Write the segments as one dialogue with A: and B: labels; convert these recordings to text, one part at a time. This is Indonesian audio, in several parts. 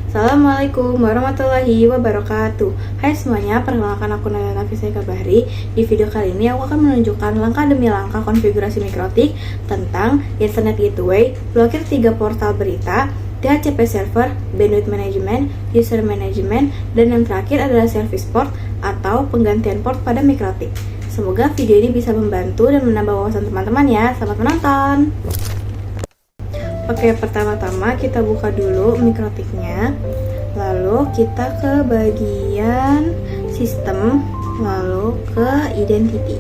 A: Assalamualaikum warahmatullahi wabarakatuh. Hai semuanya, perkenalkan aku Nayla Nafisah Kabahri. Di video kali ini aku akan menunjukkan langkah demi langkah konfigurasi Mikrotik tentang Internet Gateway, blokir 3 portal berita, DHCP server, bandwidth management, user management, dan yang terakhir adalah service port atau penggantian port pada Mikrotik. Semoga video ini bisa membantu dan menambah wawasan teman-teman ya. Selamat menonton. Oke, pertama-tama kita buka dulu Mikrotiknya, lalu kita ke bagian sistem, lalu ke identity.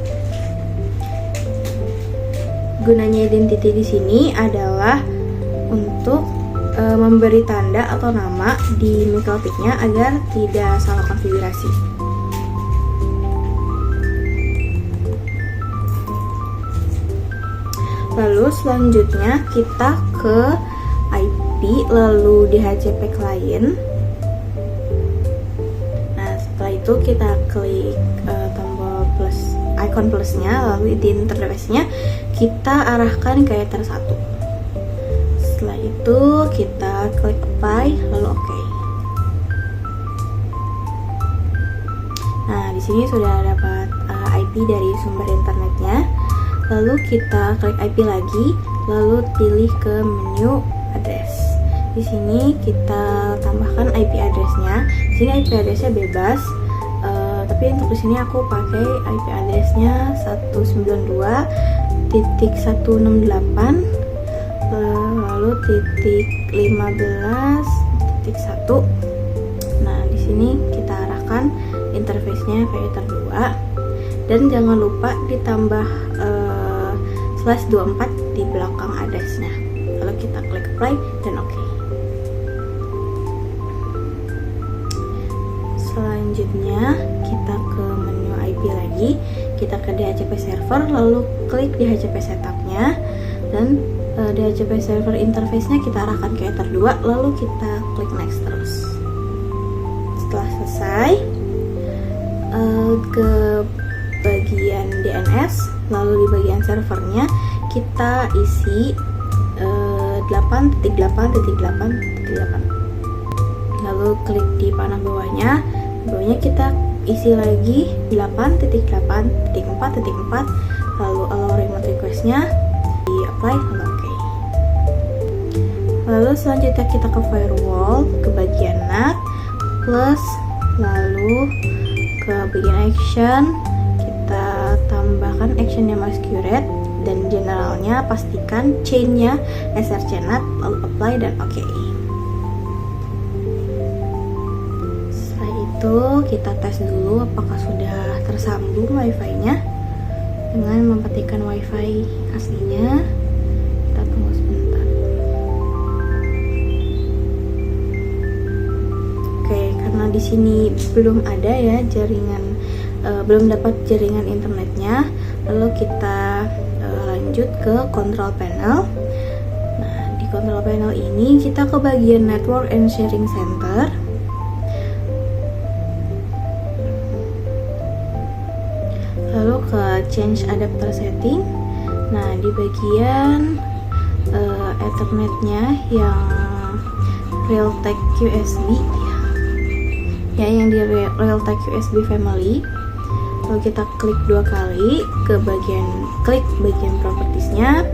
A: Gunanya identity di sini adalah untuk memberi tanda atau nama di Mikrotiknya agar tidak salah konfigurasi. Lalu selanjutnya kita ke IP, lalu DHCP client. Nah, setelah itu kita klik tombol plus, icon plusnya, lalu di interface-nya kita arahkan ke Ether 1. Setelah itu kita klik apply, lalu OK. Nah, di sini sudah dapat IP dari sumber internetnya. Lalu kita klik IP lagi, lalu pilih ke menu address. Di sini kita tambahkan IP addressnya. Di sini IP addressnya bebas, tapi untuk di sini aku pakai IP addressnya 192.168 lalu .15.1. Nah, di sini kita arahkan interface-nya ke Ether 2 dan jangan lupa ditambah /24 di belakang addressnya. Lalu kita klik apply dan OK. Selanjutnya kita ke menu IP lagi, kita ke DHCP server, lalu klik DHCP setupnya dan DHCP server interface-nya kita arahkan ke Ether 2, lalu kita klik next terus. Setelah selesai, ke bagian DNS, lalu di bagian servernya kita isi 8.8.8.8. lalu klik di panah bawahnya kita isi lagi 8.8.4.4, lalu allow remote request-nya di apply, lalu OK. Lalu selanjutnya kita ke firewall, ke bagian NAT plus, lalu ke bagian action kita tambahkan actionnya masquerade dan generalnya pastikan chainnya srcNAT, lalu apply dan OK. Setelah itu kita tes dulu apakah sudah tersambung wifi-nya dengan mematikan wifi aslinya. Kita tunggu sebentar. Oke, karena di sini belum ada ya jaringan, belum dapat jaringan internetnya, lalu kita lanjut ke control panel. Nah, di control panel ini kita ke bagian network and sharing center, lalu ke change adapter setting. Nah, di bagian Ethernetnya yang Realtek USB ya, yang di Realtek USB family. Lalu kita klik 2 kali ke klik bagian propertiesnya,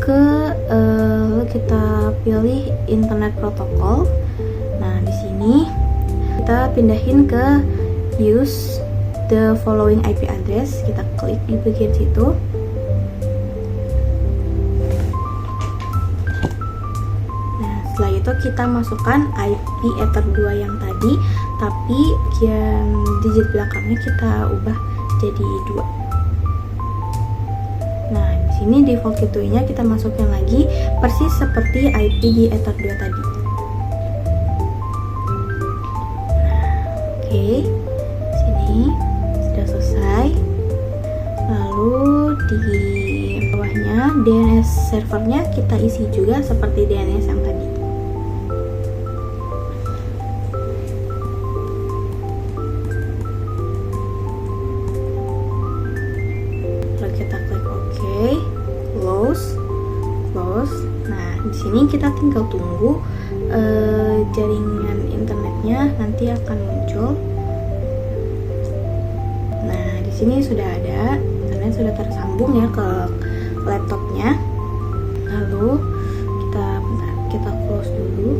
A: lalu kita pilih internet protocol. Nah, di sini kita pindahin ke use the following IP address, kita klik di bagian situ. Nah, setelah itu kita masukkan IP Ether 2 yang tadi, tapi bagian digit belakangnya kita ubah jadi 2. Nah, di sini default gateway-nya kita masukin lagi persis seperti IP di Ether 2 tadi. Oke, sini sudah selesai. Lalu di bawahnya DNS servernya kita isi juga seperti DNS yang tadi. Lalu kita klik OK, close. Nah, di sini kita tinggal tunggu jaringan nanti akan muncul. Nah, di sini sudah ada, internet sudah tersambung ya ke laptopnya. Lalu kita close dulu.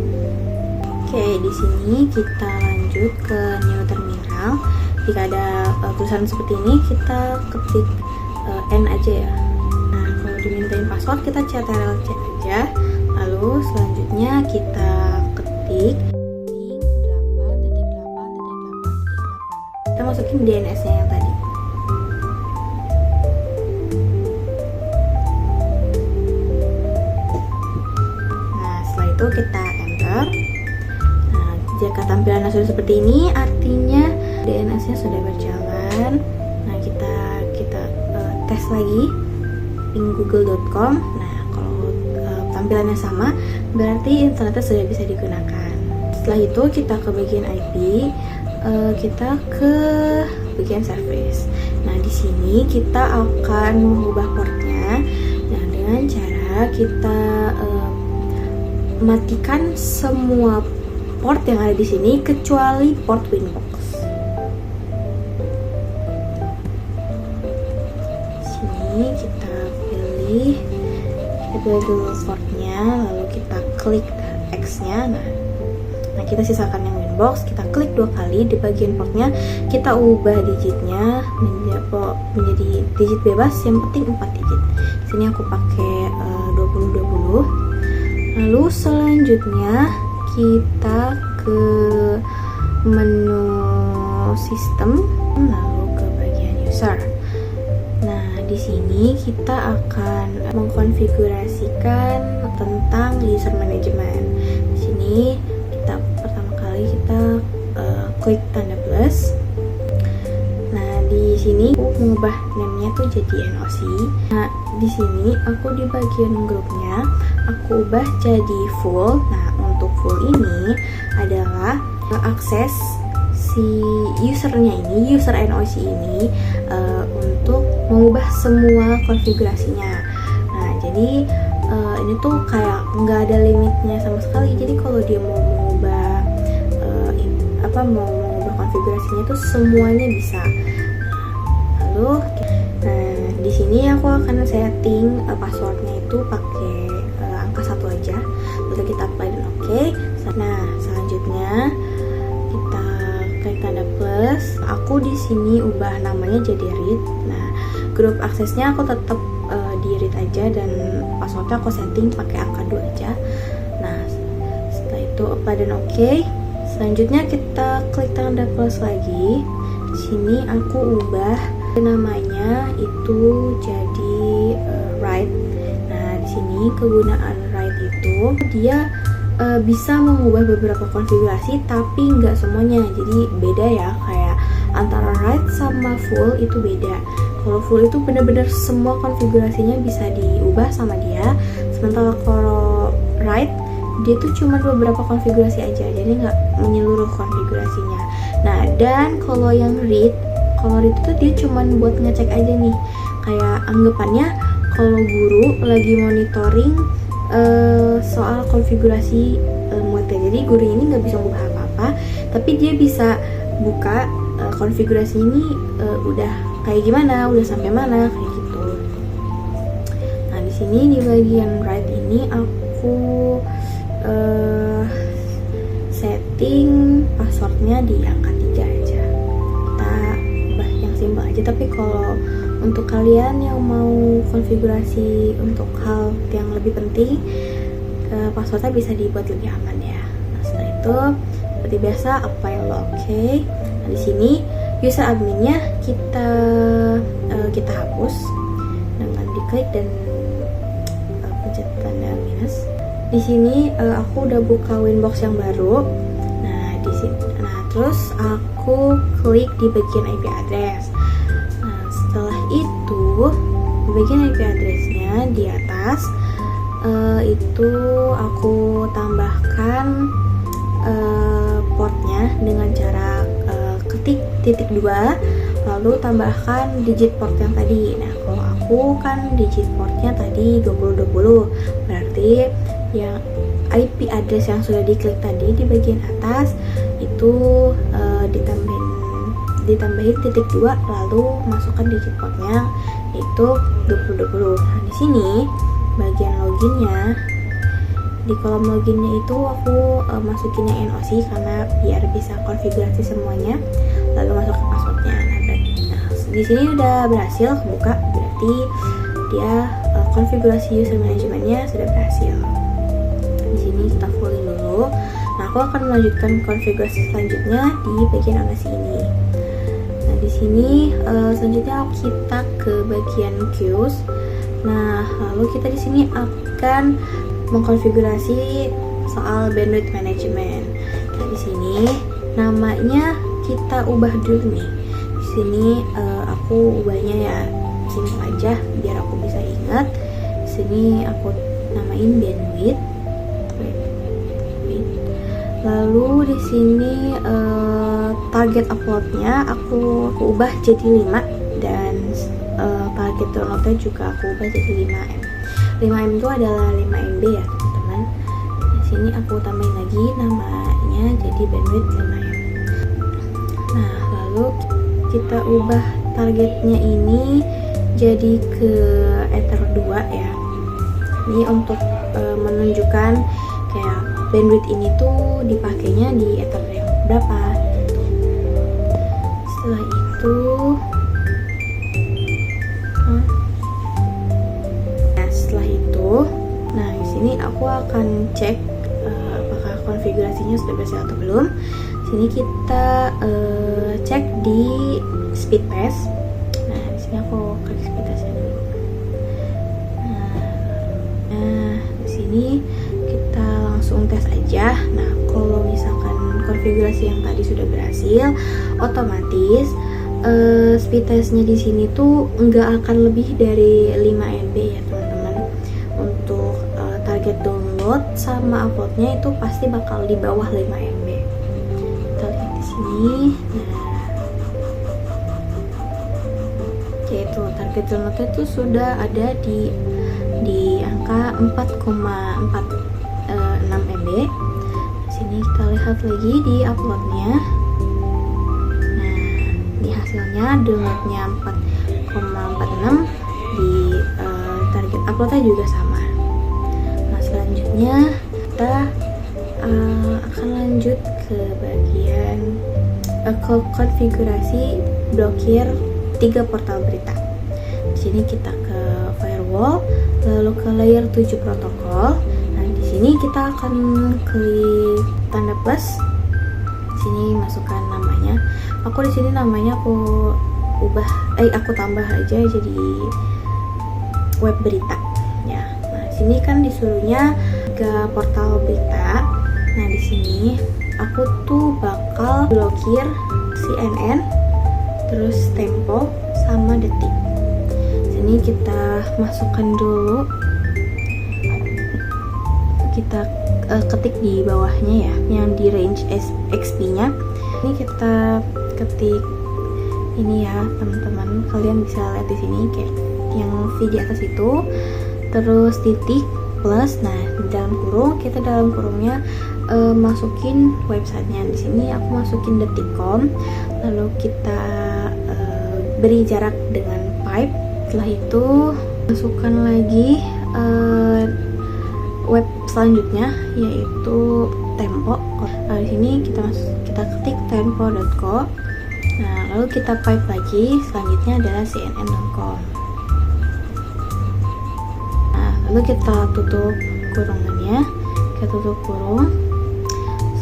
A: Oke, di sini kita lanjut ke new terminal. Jika ada tulisan seperti ini, kita ketik N aja ya. Nah, kalau dimintain password, kita ctrl-c aja. Lalu selanjutnya kita ketik link 8.8.8.8. Kita masukin DNS-nya yang tadi. Nah, setelah itu kita enter. Nah, jika tampilannya sudah seperti ini, artinya DNS-nya sudah berjalan. Nah, kita tes lagi link google.com. Nah, kalau tampilannya sama, berarti internetnya sudah bisa digunakan. Setelah itu kita ke bagian IP, kita ke bagian service. Nah, di sini kita akan mengubah portnya. Nah, dengan cara kita matikan semua port yang ada di sini kecuali port Winbox. Sini kita pilih dulu portnya, lalu kita klik X-nya. Nah, kita sisakan yang Winbox, kita klik 2 kali di bagian portnya, kita ubah digitnya menjadi digit bebas, yang penting 4 digit. Sini aku pakai 2020. Lalu selanjutnya kita ke menu sistem, lalu ke bagian user. Nah, di sini kita akan mengkonfigurasikan tentang user management. Di sini pertama kali kita klik tanda plus. Nah, di sini aku mengubah namanya tuh jadi NOC. Nah, di sini aku di bagian grupnya aku ubah jadi full. Nah, untuk full ini adalah akses si usernya ini, user NOC ini untuk mengubah semua konfigurasinya. Nah, jadi ini tuh kayak nggak ada limitnya sama sekali. Jadi kalau dia mau mengubah konfigurasinya itu semuanya bisa. Lalu, di sini aku akan setting passwordnya itu pakai angka 1 aja. Lalu kita apply dan OK. Nah, selanjutnya kita klik tanda plus. Aku di sini ubah namanya jadi read. Nah, grup aksesnya aku tetap di read aja, dan passwordnya aku setting pakai angka 2 aja. Nah, setelah itu apply dan OK. Selanjutnya kita klik tanda plus lagi. Di sini aku ubah namanya itu jadi write. Nah, di sini kegunaan write itu dia bisa mengubah beberapa konfigurasi, tapi nggak semuanya. Jadi beda ya, kayak antara write sama full itu beda. Kalau full itu benar-benar semua konfigurasinya bisa diubah sama dia. Sementara kalau write dia tuh cuma beberapa konfigurasi aja, jadi nggak menyeluruh konfigurasinya. Nah, dan kalau yang read itu dia cuma buat ngecek aja nih. Kayak anggapannya kalau guru lagi monitoring soal konfigurasi muatnya. Jadi guru ini nggak bisa ubah apa-apa, tapi dia bisa buka konfigurasi ini udah kayak gimana, udah sampai mana, kayak gitu. Nah, di sini di bagian write ini aku setting passwordnya di angka 3 aja. Kita ubah yang simpel aja, tapi kalau untuk kalian yang mau konfigurasi untuk hal yang lebih penting, passwordnya bisa dibuat lebih aman ya. Nah, setelah itu seperti biasa apply lalu OK. Nah, di sini user adminnya kita hapus dengan diklik dan pencet tanda minus. Di sini aku udah buka Winbox yang baru. Nah, terus aku klik di bagian IP address. Nah, setelah itu di bagian IP addressnya di atas itu aku tambahkan portnya dengan cara ketik titik 2, lalu tambahkan digit port yang tadi. Nah, kalau aku kan digit portnya tadi 2020, berarti yang IP address yang sudah diklik tadi di bagian atas itu ditambahin titik 2, lalu masukkan digit code-nya itu 2020. Nah, di sini bagian loginnya, di kolom loginnya itu aku masukinnya NOC karena biar bisa konfigurasi semuanya, lalu masukkan passwordnya. Nah, di sini udah berhasil kebuka, berarti dia konfigurasi user manajemennya sudah berhasil. Di sini kita fullin dulu. Nah, aku akan melanjutkan konfigurasi selanjutnya di bagian anasi ini. Nah, di sini selanjutnya kita ke bagian queues. Nah, lalu kita di sini akan mengkonfigurasi soal bandwidth management. Nah, di sini namanya kita ubah dulu nih. Di sini aku ubahnya ya simple aja biar aku bisa ingat. Di sini aku namain bandwidth. Lalu di sini target uploadnya aku ubah jadi 5 dan target downloadnya juga aku ubah jadi 5M. 5M itu adalah 5 MB ya teman-teman. Di sini aku tambahin lagi namanya jadi bandwidth 5M. Nah, lalu kita ubah targetnya ini jadi ke Ether 2 ya. Ini untuk menunjukkan kayak bandwidth ini tuh dipakainya di Ether yang berapa. Setelah itu di sini aku akan cek apakah konfigurasinya sudah berhasil atau belum. Sini kita cek di speed test. Nah, di sini aku klik speed testnya dulu. Nah, di sini kita langsung tes aja. Nah, kalau misalkan konfigurasi yang tadi sudah berhasil, otomatis speed testnya di sini tuh nggak akan lebih dari 5 MB ya teman-teman. Untuk target download sama uploadnya itu pasti bakal di bawah 5 MB. Kita lihat di sini. Nah, yaitu target downloadnya itu sudah ada di angka 4,46 MB. Di sini kita lihat lagi di uploadnya. Nah, di hasilnya downloadnya 4,46, di target uploadnya juga sama. Selanjutnya kita akan lanjut ke bagian konfigurasi blokir 3 portal berita. Di sini kita ke firewall, lalu ke layer 7 protokol. Nah, di sini kita akan klik tanda plus. Di sini masukkan namanya. Aku di sini namanya aku tambah aja jadi web berita ya. Ini kan disuruhnya ke portal berita. Nah, di sini aku tuh bakal blokir CNN, terus Tempo sama Detik. Sini kita masukkan dulu. Kita ketik di bawahnya ya, yang di range XP-nya. Ini kita ketik ini ya, teman-teman. Kalian bisa lihat di sini kayak yang V di atas itu. Terus titik plus. Nah, di dalam kurung kita dalam kurungnya masukin websitenya. Di sini aku masukin detik.com, lalu kita beri jarak dengan pipe. Setelah itu masukkan lagi web selanjutnya yaitu Tempo. Di sini kita ketik tempo.co. Nah, lalu kita pipe lagi. Selanjutnya adalah cnn.com. Lalu kita tutup kurungannya, kita tutup kurung.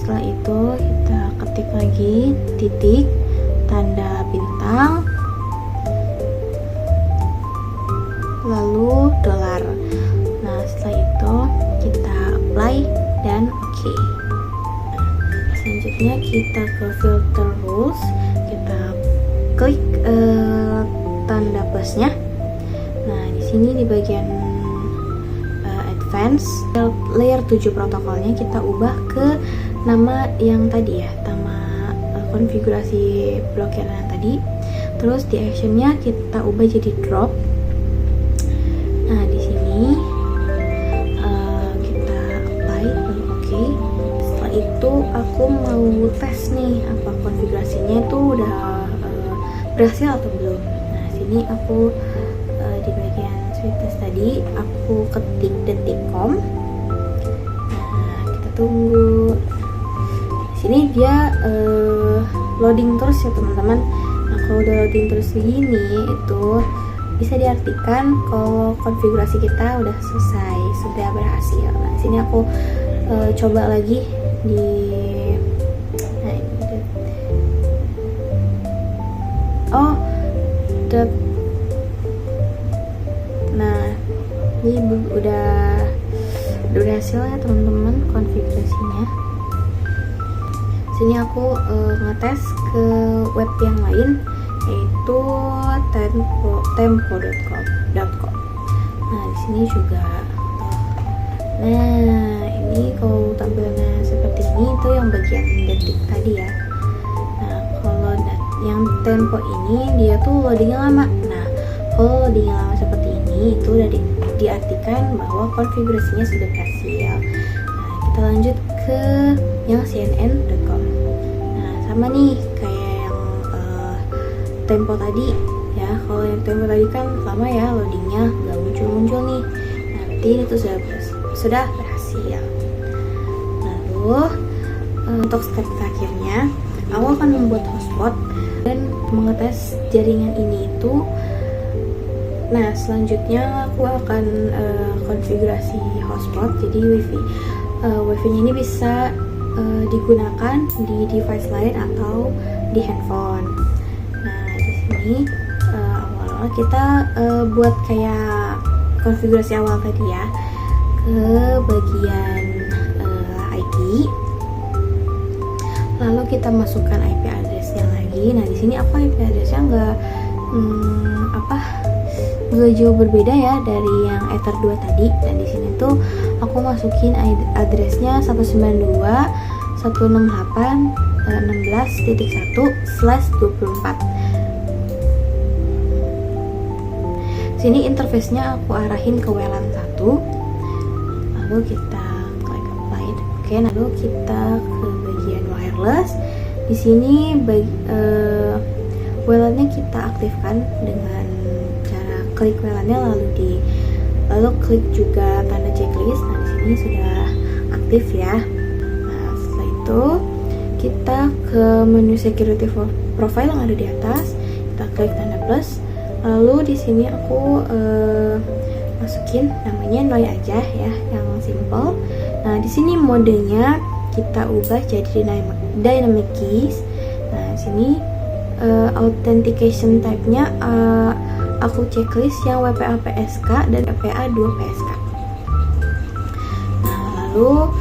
A: Setelah itu kita ketik lagi titik, tanda bintang, lalu dolar. Nah, setelah itu kita apply dan oke. Selanjutnya kita ke filter rules, kita klik tanda plusnya. Nah, di sini di bagian advance layer 7 protokolnya kita ubah ke nama yang tadi ya, nama konfigurasi blokir yang tadi. Terus di actionnya kita ubah jadi drop. Nah, di sini kita apply lalu oke. Setelah itu itu aku mau tes nih apa konfigurasinya itu udah berhasil atau belum. Nah sini aku di bagian sweet test tadi aku ketik detik.com. Nah kita tunggu. Sini dia loading terus ya teman-teman. Nah kalau udah loading terus begini itu bisa diartikan kalau konfigurasi kita udah selesai, sudah berhasil. Nah sini aku coba lagi di nah ini udah berhasil ya teman-teman konfigurasinya. Sini aku ngetes ke web yang lain yaitu tempo.com. Nah di sini juga nah ini kalau tampilannya seperti ini itu yang bagian detik tadi ya. Nah kalau yang tempo ini dia tuh loadingnya lama. Nah kalau loadingnya lama seperti ini itu udah diartikan bahwa konfigurasinya sudah berhasil. Nah kita lanjut ke yang cnn.com. Nah sama nih kayak yang tempo tadi ya. Kalau yang tempo tadi kan lama ya loadingnya, nggak muncul nih. Nah berarti itu sudah berhasil. Lalu untuk step terakhirnya aku akan membuat hotspot dan mengetes jaringan ini itu. Nah selanjutnya aku akan konfigurasi hotspot jadi wifi-nya ini bisa digunakan di device lain atau di handphone. Nah di sini awal kita buat kayak konfigurasi awal tadi ya, ke bagian IP, lalu kita masukkan IP addressnya lagi. Nah di sini aku IP addressnya nggak jauh berbeda ya dari yang Ether 2 tadi. Dan di sini tuh aku masukin addressnya 192.168.16.1/24. Sini interface-nya aku arahin ke WLAN 1. Lalu kita klik apply. Oke, lalu kita ke bagian wireless. Di sini WLAN-nya kita aktifkan dengan cara klik WLAN-nya lalu klik juga tanda checklist. Nah, di sini sudah aktif ya. Nah, setelah itu kita ke menu security profile yang ada di atas. Kita klik tanda plus. Lalu di sini aku masukin namanya Noi aja ya, yang simple. Nah, di sini modenya kita ubah jadi dynamic keys. Nah, sini authentication type-nya aku checklist yang WPA PSK dan WPA 2 PSK. Nah, lalu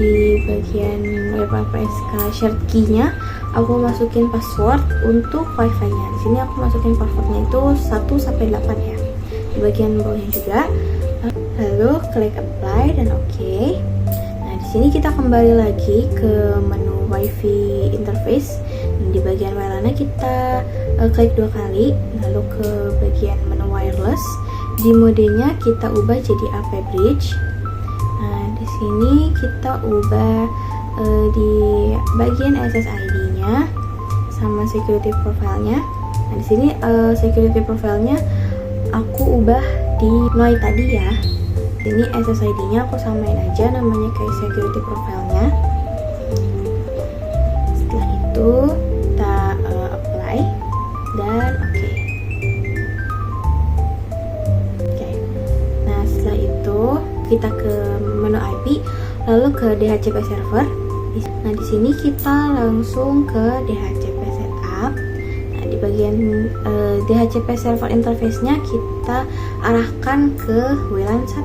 A: di bagian WPA PSK shared key-nya aku masukin password untuk wifi-nya. Di sini aku masukin passwordnya itu 1-8 ya. Di bagian bawahnya juga. Lalu klik apply dan oke. Nah, di sini kita kembali lagi ke menu wifi interface. Di bagian WLAN-nya kita klik 2 kali, lalu ke bagian menu wireless. Di modenya kita ubah jadi AP bridge. Nah, di sini kita ubah di bagian SSID-nya sama security profile-nya. Nah, di sini security profile-nya aku ubah di Noi tadi ya. Ini SSID-nya aku samain aja namanya kayak security profile-nya. Setelah itu kita apply dan oke. Nah, setelah itu kita ke menu IP lalu ke DHCP server. Nah, di sini kita langsung ke DHCP setup. Nah, di bagian DHCP server interface-nya kita arahkan ke WLAN 1.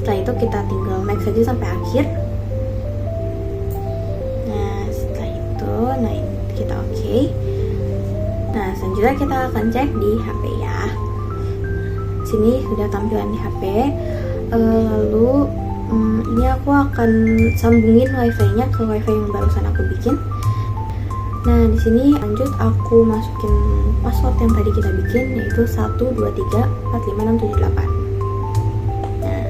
A: Setelah itu kita tinggal next saja sampai akhir. Nah, setelah itu ini kita oke. Nah, selanjutnya kita akan cek di HP ya. Sini sudah tampilan di HP. Lalu ini aku akan sambungin wifi-nya ke wifi yang barusan aku bikin. Nah, di sini lanjut aku masukin password yang tadi kita bikin yaitu 123456778. Nah,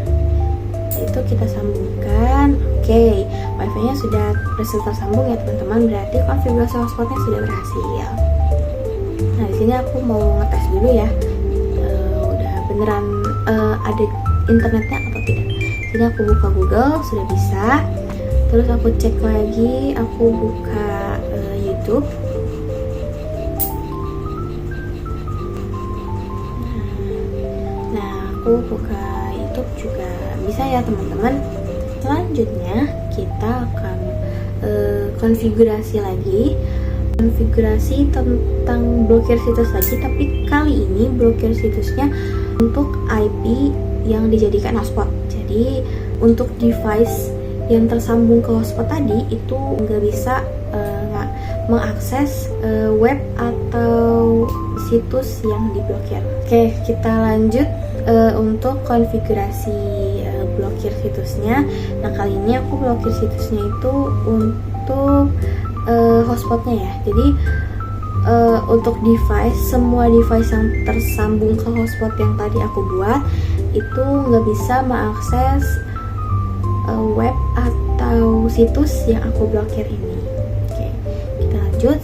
A: itu kita sambungkan. Oke, wifi-nya sudah berhasil tersambung ya teman-teman, berarti konfigurasi hotspotnya sudah berhasil. Nah di sini aku mau ngetes dulu ya, udah beneran ada internetnya atau tidak. Jadi aku buka Google, sudah bisa. Terus aku cek lagi, aku buka YouTube. Nah aku buka YouTube juga bisa ya teman-teman. Selanjutnya kita akan konfigurasi lagi, konfigurasi tentang blokir situs lagi, tapi kali ini blokir situsnya untuk IP yang dijadikan hotspot. Jadi untuk device yang tersambung ke hotspot tadi itu nggak bisa mengakses web atau situs yang diblokir. Oke, kita lanjut untuk konfigurasi blokir situsnya. Nah kali ini aku blokir situsnya itu untuk hotspotnya ya. Jadi untuk device, semua device yang tersambung ke hotspot yang tadi aku buat itu nggak bisa mengakses web atau situs yang aku blokir ini. Oke, kita lanjut.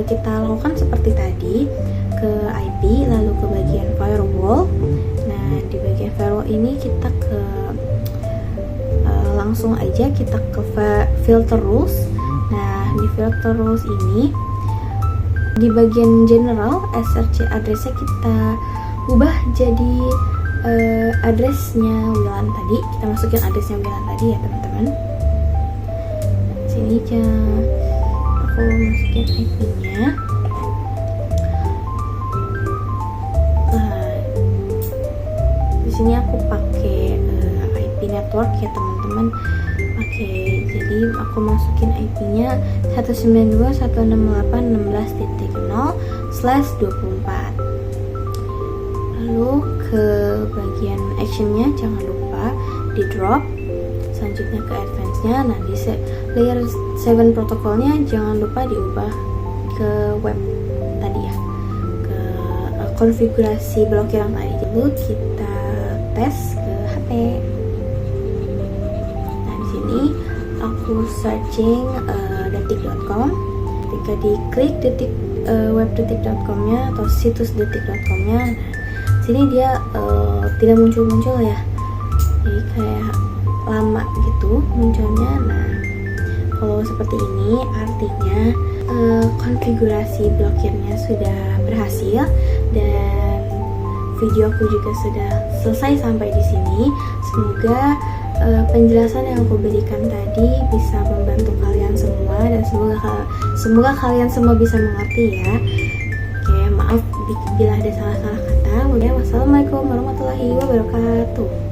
A: Kita lakukan seperti tadi, ke IP, lalu ke bagian firewall. Nah di bagian firewall ini kita ke langsung aja kita ke filter rules. Nah di filter rules ini di bagian general SRC addressnya kita ubah jadi addressnya WLAN tadi. Kita masukin addressnya WLAN tadi ya teman-teman. Sini aja aku masukin IP-nya. Di sini aku pakai IP network ya teman-teman. Oke, jadi aku masukin IP-nya 192.168.16.0/24. Lalu ke bagian actionnya jangan lupa di drop. Selanjutnya ke advance-nya. Nah di layer 7 protokolnya jangan lupa diubah ke web tadi ya, ke konfigurasi blokir yang tadi. Lalu kita tes ke HP. Nah di sini aku searching detik.com. Ketika diklik web detik.com-nya atau situs detik.com-nya, sini dia tidak muncul ya, jadi kayak lama gitu munculnya. Nah kalau seperti ini artinya konfigurasi blokirnya sudah berhasil dan video aku juga sudah selesai sampai di sini. Semoga penjelasan yang aku berikan tadi bisa membantu kalian semua dan semoga kalian semua bisa mengerti ya. Oke, maaf bila ada salah-salah kata. Wassalamualaikum warahmatullahi wabarakatuh.